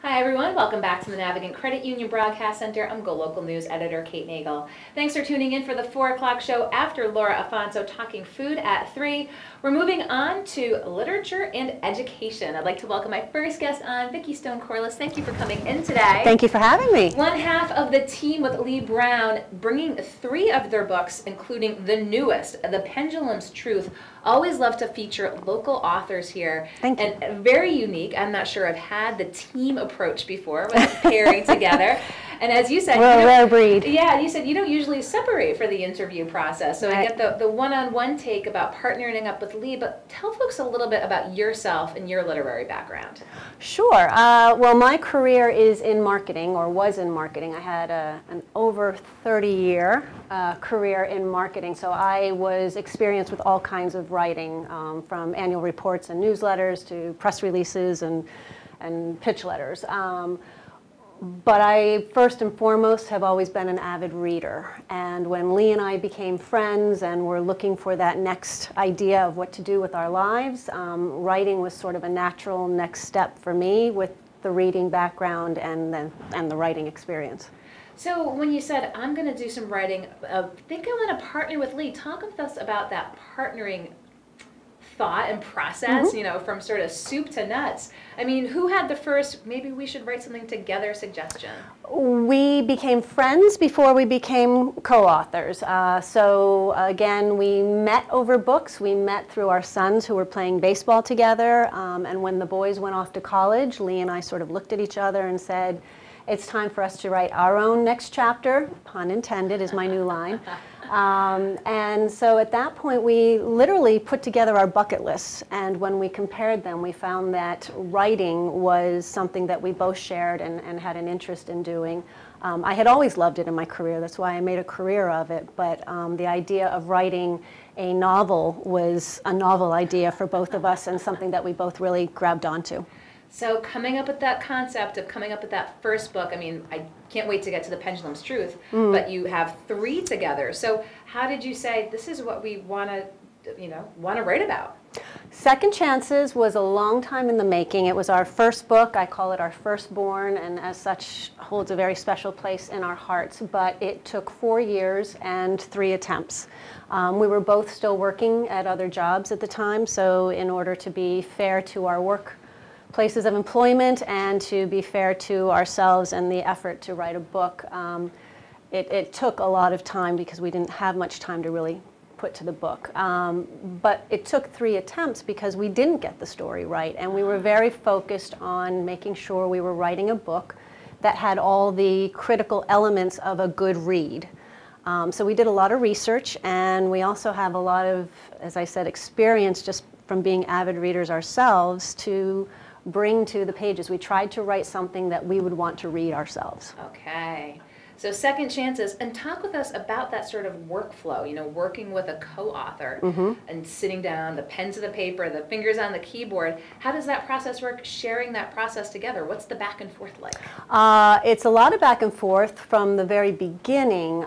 Hi everyone, welcome back to the Navigant Credit Union Broadcast Center. I'm GoLocal News Editor Kate Nagel. Thanks for tuning in for the 4 o'clock show after Laura Afonso talking food at 3. We're moving on to literature and education. I'd like to welcome my first guest on, Vicki Stone Corliss. Thank you for coming in today. Thank you for having me. One half of the team with Lee Brown, bringing 3 of their books, including the newest, The Pendulum's Truth. Always love to feature local authors here. Thank you. And very unique. I'm not sure I've had the team approach before with pairing together. And as you said, we're a rare breed. Yeah, you said you don't usually separate for the interview process. So I get the one-on-one take about partnering up with Lee, but tell folks a little bit about yourself and your literary background. Sure. Well, my career is in marketing, or was in marketing. I had an over 30-year career in marketing, so I was experienced with all kinds of writing, from annual reports and newsletters to press releases and pitch letters. But I, first and foremost, have always been an avid reader. And when Lee and I became friends and were looking for that next idea of what to do with our lives, writing was sort of a natural next step for me with the reading background and the writing experience. So when you said, I'm going to do some writing, I think I want to partner with Lee. Talk with us about that partnering thought and process, you know, from sort of soup to nuts. I mean, who had the first, maybe we should write something together suggestion? We became friends before we became co-authors. So again, we met over books. We met through our sons who were playing baseball together. And when the boys went off to college, Lee and I sort of looked at each other and said, it's time for us to write our own next chapter. Pun intended is my new line. And so at that point, we literally put together our bucket lists. And when we compared them, we found that writing was something that we both shared and had an interest in doing. I had always loved it in my career. That's why I made a career of it. But the idea of writing a novel was a novel idea for both of us and something that we both really grabbed onto. So coming up with that concept of coming up with that first book, I mean, I can't wait to get to The Pendulum's Truth, but you have 3 together. So how did you say, this is what we want to write about? Second Chances was a long time in the making. It was our first book. I call it our firstborn, and as such holds a very special place in our hearts. But it took 4 years and 3 attempts. We were both still working at other jobs at the time, so in order to be fair to our work places of employment and to be fair to ourselves and the effort to write a book, it took a lot of time because we didn't have much time to really put to the book. But it took 3 attempts because we didn't get the story right, and we were very focused on making sure we were writing a book that had all the critical elements of a good read. So we did a lot of research, and we also have a lot of, as I said, experience just from being avid readers ourselves to bring to the pages. We tried to write something that we would want to read ourselves. Okay. So Second Chances, and talk with us about that sort of workflow, you know, working with a co-author and sitting down, the pen to the paper, the fingers on the keyboard. How does that process work, sharing that process together? What's the back and forth like? It's a lot of back and forth from the very beginning.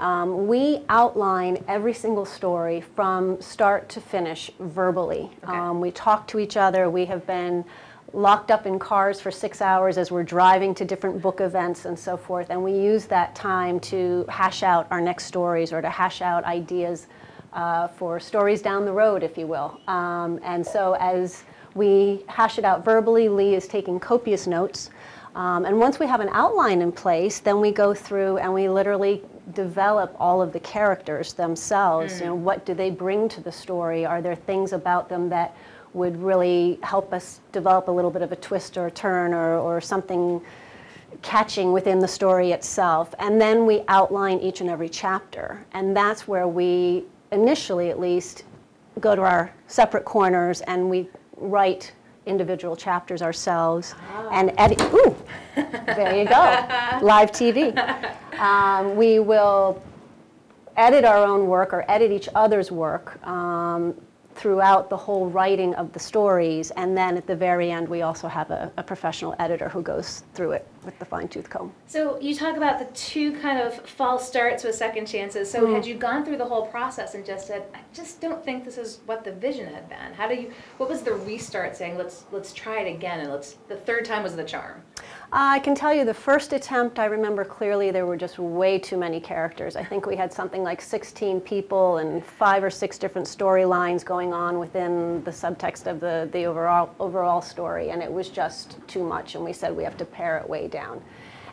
We outline every single story from start to finish verbally. Okay. We talk to each other. We have been locked up in cars for 6 hours as we're driving to different book events and so forth, and we use that time to hash out our next stories or to hash out ideas for stories down the road, if you will. And so as we hash it out verbally, Lee is taking copious notes, and once we have an outline in place, then we go through and we literally develop all of the characters themselves. You know, what do they bring to the story? Are there things about them that would really help us develop a little bit of a twist or a turn or something catching within the story itself? And then we outline each and every chapter. And that's where we, initially at least, go to our separate corners and we write individual chapters ourselves and edit. Ooh, there you go, live TV. We will edit our own work or edit each other's work throughout the whole writing of the stories, and then at the very end we also have a professional editor who goes through it with the fine-tooth comb. So you talk about the two kind of false starts with second chances. So had you gone through the whole process and just said, I just don't think this is what the vision had been? What was the restart saying, let's try it again, and the third time was the charm? I can tell you the first attempt, I remember clearly there were just way too many characters. I think we had something like 16 people and 5 or 6 different storylines going on within the subtext of the overall story, and it was just too much, and we said we have to pare it way down.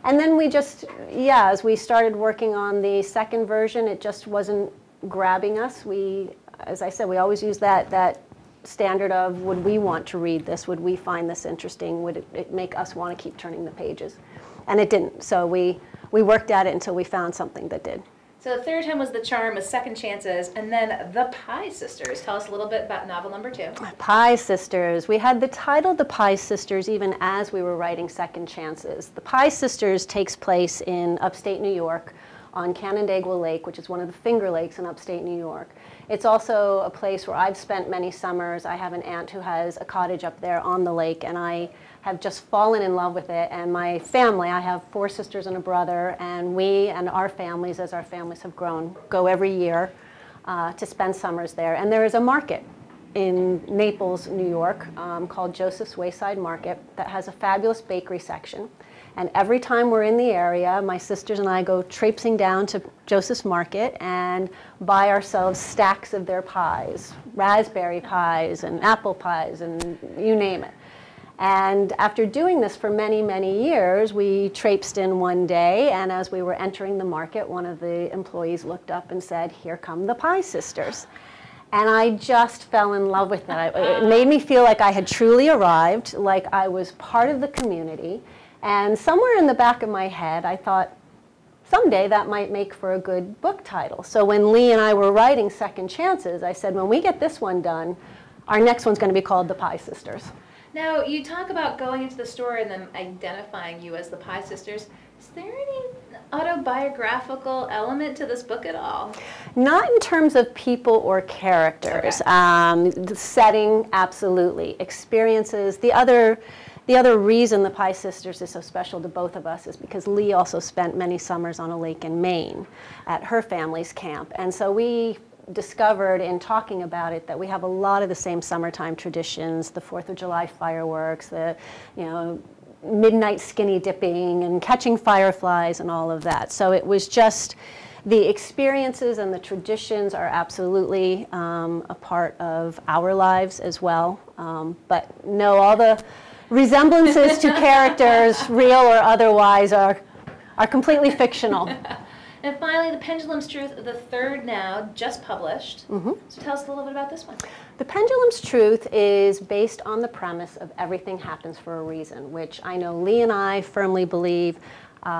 And then we just, yeah, as we started working on the second version, it just wasn't grabbing us. As I said, we always use that standard of, would we want to read this? Would we find this interesting? Would it make us want to keep turning the pages? And it didn't. So we worked at it until we found something that did. So the third time was the charm with second chances, and then the Pie Sisters. Tell us a little bit about novel number 2. Pie Sisters. We had the title The Pie Sisters even as we were writing Second Chances. The Pie Sisters takes place in upstate New York on Canandaigua Lake, which is one of the Finger Lakes in upstate New York. It's also a place where I've spent many summers. I have an aunt who has a cottage up there on the lake, and I have just fallen in love with it. And my family, I have 4 sisters and a brother, and we and our families, as our families have grown, go every year to spend summers there. And there is a market in Naples, New York, called Joseph's Wayside Market that has a fabulous bakery section. And every time we're in the area, my sisters and I go traipsing down to Joseph's Market and buy ourselves stacks of their pies, raspberry pies and apple pies and you name it. And after doing this for many, many years, we traipsed in one day, and as we were entering the market, one of the employees looked up and said, "Here come the Pie Sisters." And I just fell in love with it. It made me feel like I had truly arrived, like I was part of the community. And somewhere in the back of my head, I thought, someday that might make for a good book title. So when Lee and I were writing Second Chances, I said, when we get this one done, our next one's going to be called The Pie Sisters. Now, you talk about going into the store and them identifying you as the Pie Sisters. Is there any autobiographical element to this book at all? Not in terms of people or characters. Okay. The setting, absolutely. Experiences. The other reason the Pie Sisters is so special to both of us is because Lee also spent many summers on a lake in Maine at her family's camp. And so we discovered in talking about it that we have a lot of the same summertime traditions, the 4th of July fireworks, the midnight skinny dipping and catching fireflies and all of that. So it was just the experiences and the traditions are absolutely a part of our lives as well. But no, all the resemblances to characters, real or otherwise, are completely fictional. And finally, The Pendulum's Truth, the third now, just published. So tell us a little bit about this one. The Pendulum's Truth is based on the premise of everything happens for a reason, which I know Lee and I firmly believe.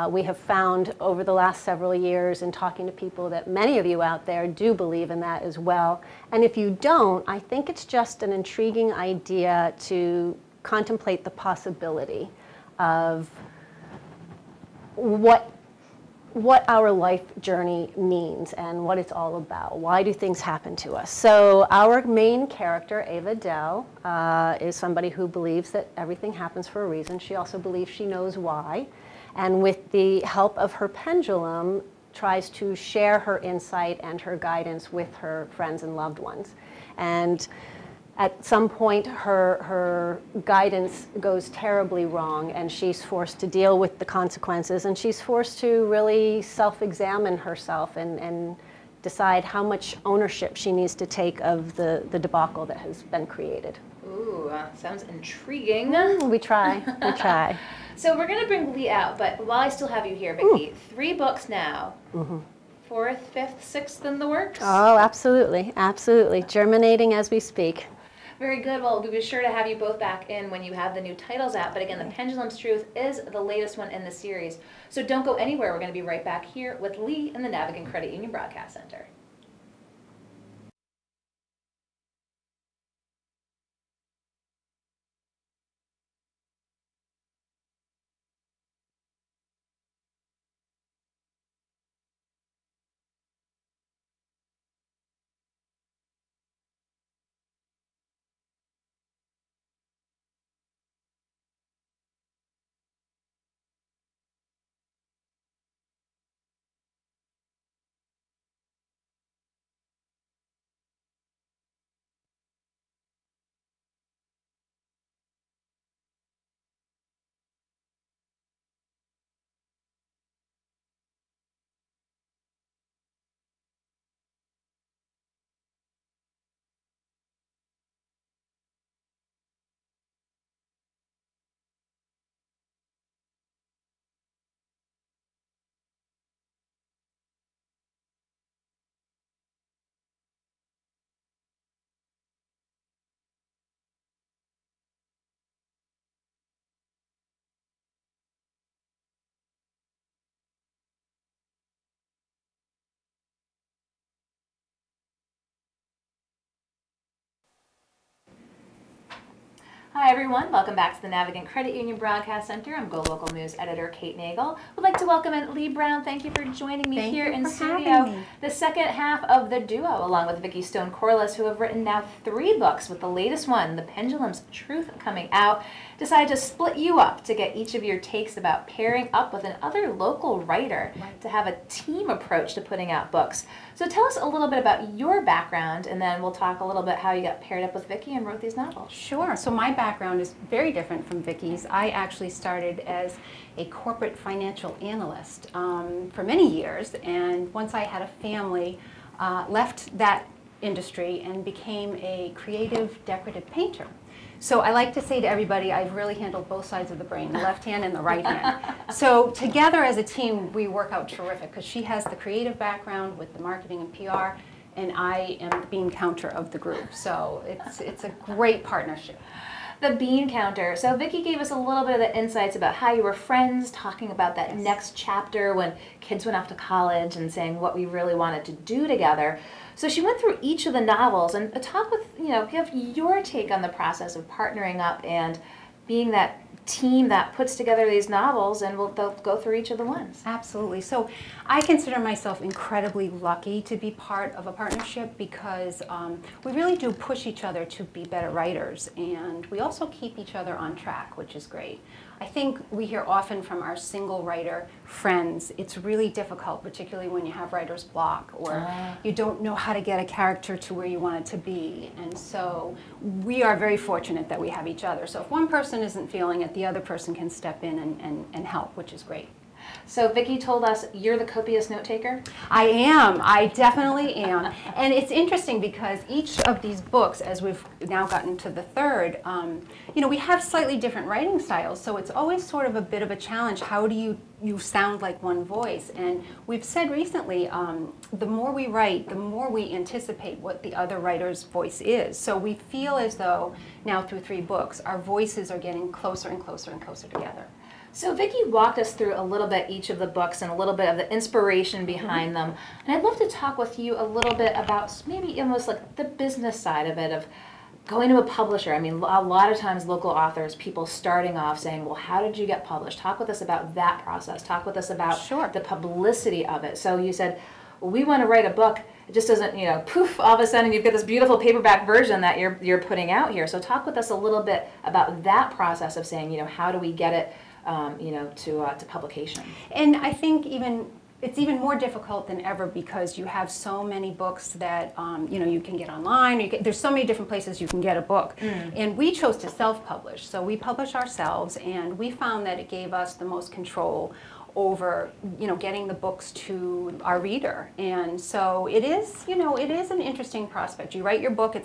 We have found over the last several years in talking to people that many of you out there do believe in that as well. And if you don't, I think it's just an intriguing idea to contemplate the possibility of what our life journey means and what it's all about. Why do things happen to us? So our main character, Ava Dell, is somebody who believes that everything happens for a reason. She also believes she knows why. And with the help of her pendulum, tries to share her insight and her guidance with her friends and loved ones. And at some point, her guidance goes terribly wrong, and she's forced to deal with the consequences, and she's forced to really self-examine herself and decide how much ownership she needs to take of the debacle that has been created. Ooh, sounds intriguing. We try, we try. So we're going to bring Lee out, but while I still have you here, Vicki, 3 books now. 4th, 5th, 6th in the works? Oh, absolutely, absolutely. Germinating as we speak. Very good. Well, we'll be sure to have you both back in when you have the new titles out. But again, The Pendulum's Truth is the latest one in the series. So don't go anywhere. We're going to be right back here with Lee in the Navigant Credit Union Broadcast Center. Hi everyone, welcome back to the Navigant Credit Union Broadcast Center. I'm GoLocal News Editor Kate Nagel. Would like to welcome in Lee Brown. Thank you for joining me here in studio. The second half of the duo, along with Vicki Stone Corliss, who have written now 3 books, with the latest one, The Pendulum's Truth, coming out. Decided to split you up to get each of your takes about pairing up with another local writer to have a team approach to putting out books. So tell us a little bit about your background, and then we'll talk a little bit how you got paired up with Vicki and wrote these novels. Sure. So my background is very different from Vicki's. I actually started as a corporate financial analyst for many years, and once I had a family, left that industry and became a creative decorative painter. So I like to say to everybody, I've really handled both sides of the brain, the left hand and the right hand. So together as a team, we work out terrific, because she has the creative background with the marketing and PR, and I am the bean counter of the group. So it's a great partnership. The bean counter. So Vicki gave us a little bit of the insights about how you were friends, talking about that next chapter when kids went off to college and saying what we really wanted to do together. So she went through each of the novels and talk with, give your take on the process of partnering up and being that team that puts together they's novels, and they'll go through each of the ones. Absolutely. So I consider myself incredibly lucky to be part of a partnership, because we really do push each other to be better writers, and we also keep each other on track, which is great. I think we hear often from our single writer friends, it's really difficult, particularly when you have writer's block, or you don't know how to get a character to where you want it to be. And so we are very fortunate that we have each other. So if one person isn't feeling it, the other person can step in and help, which is great. So Vicki told us you're the copious note taker? I am. I definitely am. And it's interesting because each of these books, as we've now gotten to the third, we have slightly different writing styles, so it's always sort of a bit of a challenge. How do you sound like one voice? And we've said recently, the more we write, the more we anticipate what the other writer's voice is. So we feel as though now through 3 books, our voices are getting closer and closer and closer together. So Vicki walked us through a little bit each of the books and a little bit of the inspiration behind them. And I'd love to talk with you a little bit about maybe almost like the business side of it, of going to a publisher. I mean, a lot of times local authors, people starting off saying, well, how did you get published? Talk with us about that process. Talk with us about the publicity of it. So you said, well, we want to write a book. It just doesn't, poof, all of a sudden you've got this beautiful paperback version that you're putting out here. So talk with us a little bit about that process of saying, how do we get it to publication. And I think it's even more difficult than ever, because you have so many books that you can get online. There's so many different places you can get a book. And we chose to self-publish. So we publish ourselves, and we found that it gave us the most control over getting the books to our reader. And so it is an interesting prospect. You write your book,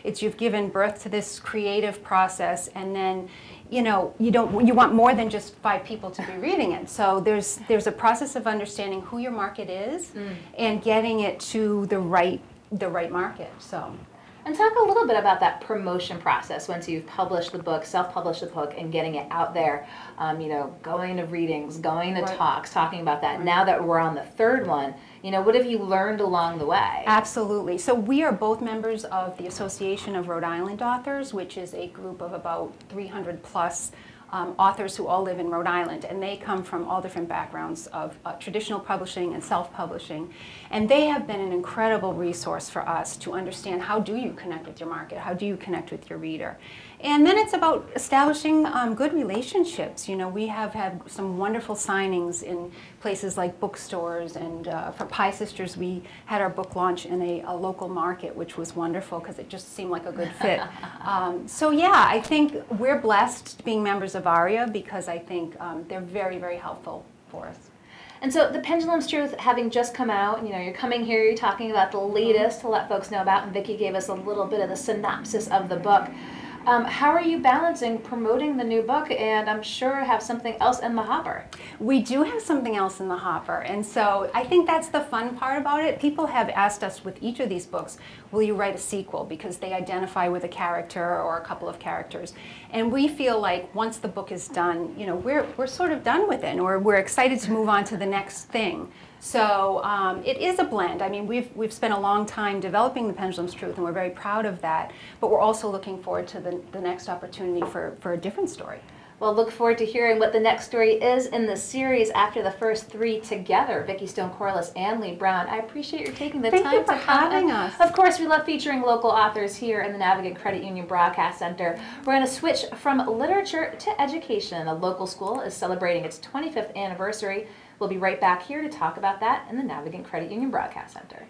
you've given birth to this creative process, and then you want more than just 5 people to be reading it. So there's a process of understanding who your market is and getting it to the right market. So. And talk a little bit about that promotion process once you've published the book, self-published the book, and getting it out there, going to readings, going to talks, talking about that. Now that we're on the third one, what have you learned along the way? Absolutely. So we are both members of the Association of Rhode Island Authors, which is a group of about 300 plus authors who all live in Rhode Island, and they come from all different backgrounds of traditional publishing and self-publishing, and they have been an incredible resource for us to understand how do you connect with your market, how do you connect with your reader. And then it's about establishing good relationships. We have had some wonderful signings in places like bookstores, and for Pie Sisters we had our book launch in a local market, which was wonderful because it just seemed like a good fit. So yeah, I think we're blessed being members of ARIA, because I think they're very, very helpful for us. And so The Pendulum's Truth, having just come out, you're coming here, you're talking about the latest to let folks know about, and Vicki gave us a little bit of the synopsis of the book. How are you balancing promoting the new book and I'm sure have something else in the hopper? We do have something else in the hopper, and so I think that's the fun part about it. People have asked us with each of these books, will you write a sequel, because they identify with a character or a couple of characters. And we feel like once the book is done, we're sort of done with it, or we're excited to move on to the next thing. So it is a blend. I mean, we've spent a long time developing the Pendulum's Truth, and we're very proud of that. But we're also looking forward to the next opportunity for a different story. Well, look forward to hearing what the next story is in the series after the first three together, Vicki Stone Corliss and Lee Brown. I appreciate your taking the time to come. Thank you for having us. Of course, we love featuring local authors here in the Navigant Credit Union Broadcast Center. We're going to switch from literature to education. A local school is celebrating its 25th anniversary. We'll be right back here to talk about that in the Navigant Credit Union Broadcast Center.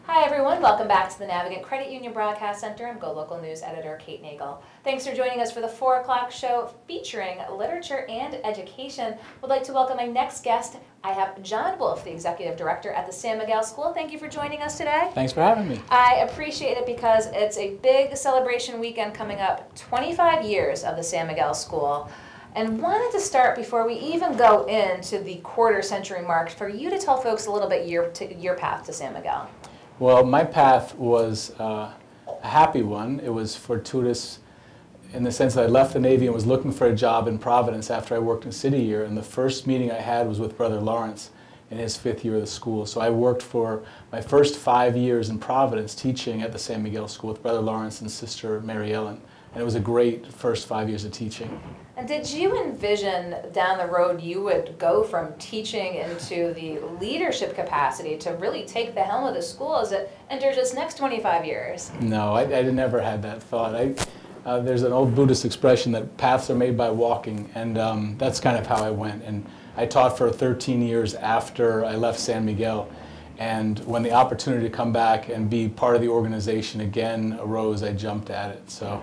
Hi everyone, welcome back to the Navigant Credit Union Broadcast Center. I'm GoLocal News Editor Kate Nagel. Thanks for joining us for the 4 o'clock show featuring literature and education. Would like to welcome my next guest. I have John Wolf, the Executive Director at the San Miguel School. Thank you for joining us today. Thanks for having me. I appreciate it because it's a big celebration weekend coming up, 25 years of the San Miguel School. And wanted to start before we even go into the quarter century mark for you to tell folks a little bit your path to San Miguel. Well, my path was a happy one. It was fortuitous in the sense that I left the Navy and was looking for a job in Providence after I worked in City Year. And the first meeting I had was with Brother Lawrence in his 5th year of the school. So I worked for my first 5 years in Providence teaching at the San Miguel School with Brother Lawrence and Sister Mary Ellen. And it was a great first 5 years of teaching. And did you envision down the road you would go from teaching into the leadership capacity to really take the helm of the school as it enters its next 25 years? No, I never had that thought. There's an old Buddhist expression that paths are made by walking, and that's kind of how I went. And I taught for 13 years after I left San Miguel. And when the opportunity to come back and be part of the organization again arose, I jumped at it. So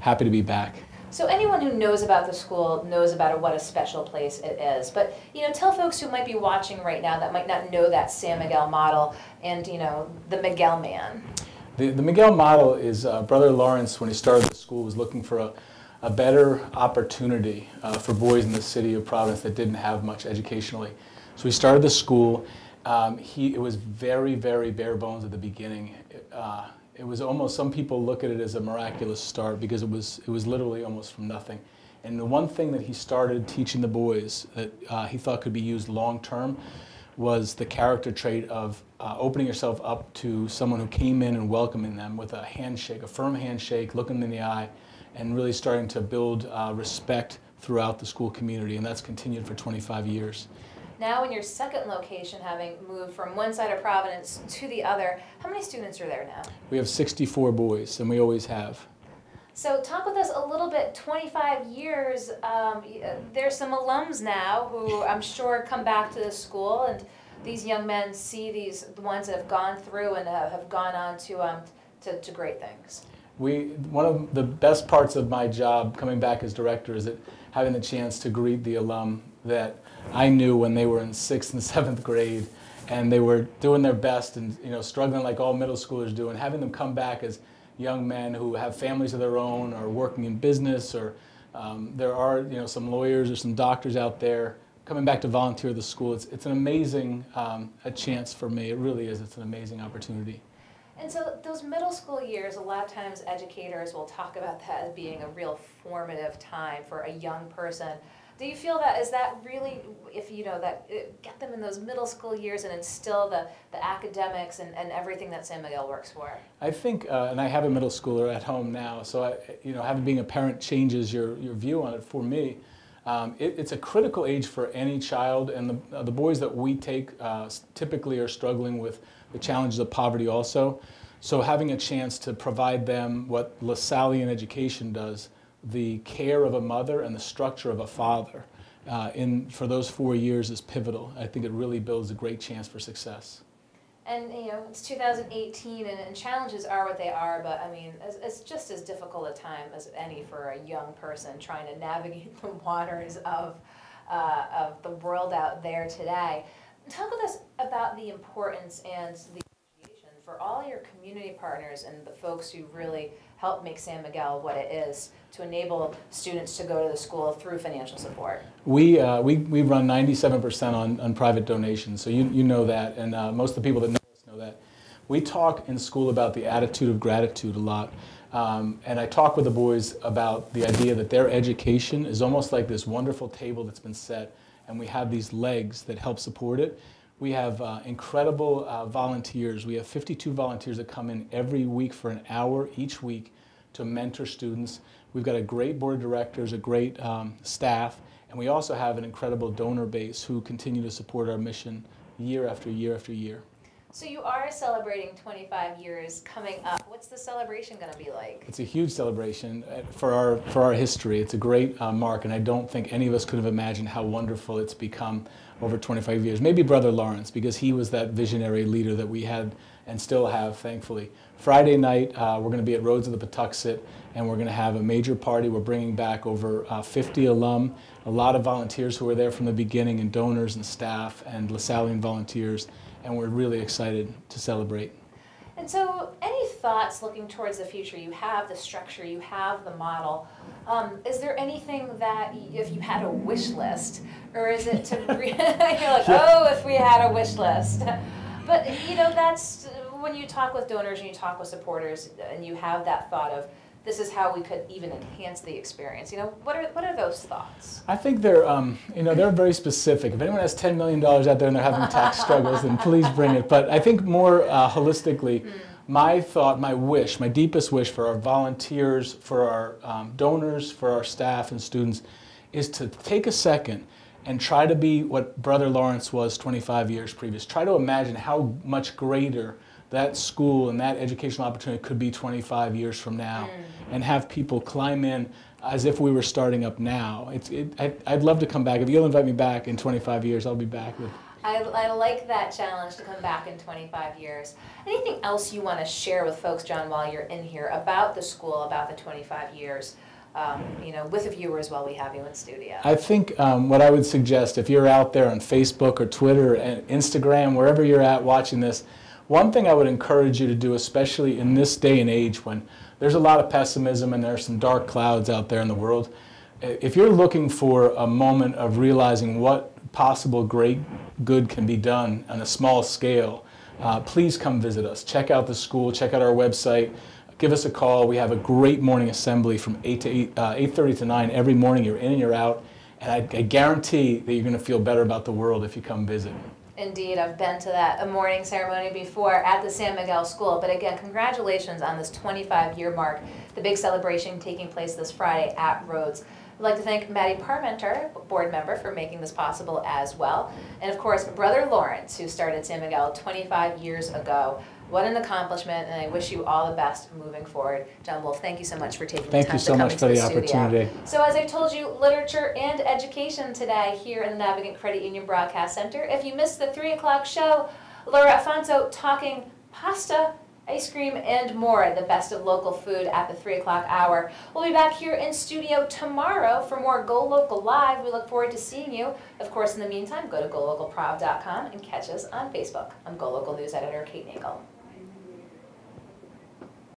happy to be back. So anyone who knows about the school knows about what a special place it is. But tell folks who might be watching right now that might not know that San Miguel model and the Miguel man. The Miguel model is Brother Lawrence, when he started the school, was looking for a better opportunity for boys in the city of Providence that didn't have much educationally. So he started the school. It was very, very bare bones at the beginning. It was almost, some people look at it as a miraculous start because it was literally almost from nothing. And the one thing that he started teaching the boys that he thought could be used long term was the character trait of opening yourself up to someone who came in and welcoming them with a handshake, a firm handshake, looking them in the eye, and really starting to build respect throughout the school community. And that's continued for 25 years. Now in your second location, having moved from one side of Providence to the other, how many students are there now? We have 64 boys, and we always have. So talk with us a little bit, 25 years, there's some alums now who I'm sure come back to the school, and these young men see the ones that have gone through and have gone on to great things. One of the best parts of my job coming back as director is that having the chance to greet the alum that I knew when they were in 6th and 7th grade, and they were doing their best and struggling like all middle schoolers do, and having them come back as young men who have families of their own or working in business, or there are some lawyers or some doctors out there coming back to volunteer at the school. It's an amazing a chance for me. It really is. It's an amazing opportunity. And so those middle school years, a lot of times educators will talk about that as being a real formative time for a young person. Do you feel that, is that really, if get them in those middle school years and instill the academics and everything that San Miguel works for? I think, and I have a middle schooler at home now, so having being a parent changes your view on it. For me, it's a critical age for any child, and the boys that we take typically are struggling with the challenges of poverty also. So having a chance to provide them what LaSallian education does, the care of a mother and the structure of a father for those 4 years is pivotal. I think it really builds a great chance for success. And it's 2018, and challenges are what they are, but I mean, it's just as difficult a time as any for a young person trying to navigate the waters of the world out there today. Talk with us about the importance and the appreciation for all your community partners and the folks who really help make San Miguel what it is, to enable students to go to the school through financial support. We run 97% on private donations, so you know that, and most of the people that know us know that. We talk in school about the attitude of gratitude a lot, and I talk with the boys about the idea that their education is almost like this wonderful table that's been set, and we have these legs that help support it. We have incredible volunteers. We have 52 volunteers that come in every week for an hour each week to mentor students. We've got a great board of directors, a great staff, and we also have an incredible donor base who continue to support our mission year after year after year. So you are celebrating 25 years coming up. What's the celebration going to be like? It's a huge celebration for our history. It's a great mark, and I don't think any of us could have imagined how wonderful it's become over 25 years. Maybe Brother Lawrence, because he was that visionary leader that we had and still have, thankfully. Friday night, we're going to be at Roads of the Patuxent, and we're going to have a major party. We're bringing back over 50 alum, a lot of volunteers who were there from the beginning, and donors and staff and LaSallian volunteers, and we're really excited to celebrate. And so, any thoughts looking towards the future? You have the structure, you have the model. Is there anything that, if you had a wish list, or is it to, you're like, oh, if we had a wish list. But, that's when you talk with donors and you talk with supporters and you have that thought of, this is how we could even enhance the experience. What are those thoughts? I think they're very specific. If anyone has $10 million out there and they're having tax struggles, then please bring it. But I think more holistically, my thought, my wish, my deepest wish for our volunteers, for our donors, for our staff and students, is to take a second and try to be what Brother Lawrence was 25 years previous. Try to imagine how much greater that school and that educational opportunity could be 25 years from now, and have people climb in as if we were starting up now. I'd love to come back. If you'll invite me back in 25 years, I'll be back. I like that challenge to come back in 25 years. Anything else you want to share with folks, John, while you're in here about the school, about the 25 years, with the viewers while we have you in studio? I think what I would suggest, if you're out there on Facebook or Twitter and Instagram, wherever you're at watching this, one thing I would encourage you to do, especially in this day and age when there's a lot of pessimism and there are some dark clouds out there in the world, if you're looking for a moment of realizing what possible great good can be done on a small scale, please come visit us. Check out the school, check out our website, give us a call. We have a great morning assembly from 8:30 to 9 every morning. You're in and you're out, and I guarantee that you're going to feel better about the world if you come visit. Indeed, I've been to a morning ceremony before at the San Miguel School, but again, congratulations on this 25-year mark, the big celebration taking place this Friday at Rhodes. I'd like to thank Maddie Parmenter, board member, for making this possible as well. And of course, Brother Lawrence, who started San Miguel 25 years ago. What an accomplishment, and I wish you all the best moving forward. John Wolf, thank you so much for taking the time to come into the studio. Thank you so much for the opportunity. So as I told you, literature and education today here in the Navigant Credit Union Broadcast Center. If you missed the 3 o'clock show, Laura Afonso talking pasta, ice cream, and more, the best of local food at the 3 o'clock hour. We'll be back here in studio tomorrow for more Go Local Live. We look forward to seeing you. Of course, in the meantime, go to golocalprov.com and catch us on Facebook. I'm Go Local News Editor Kate Nagel.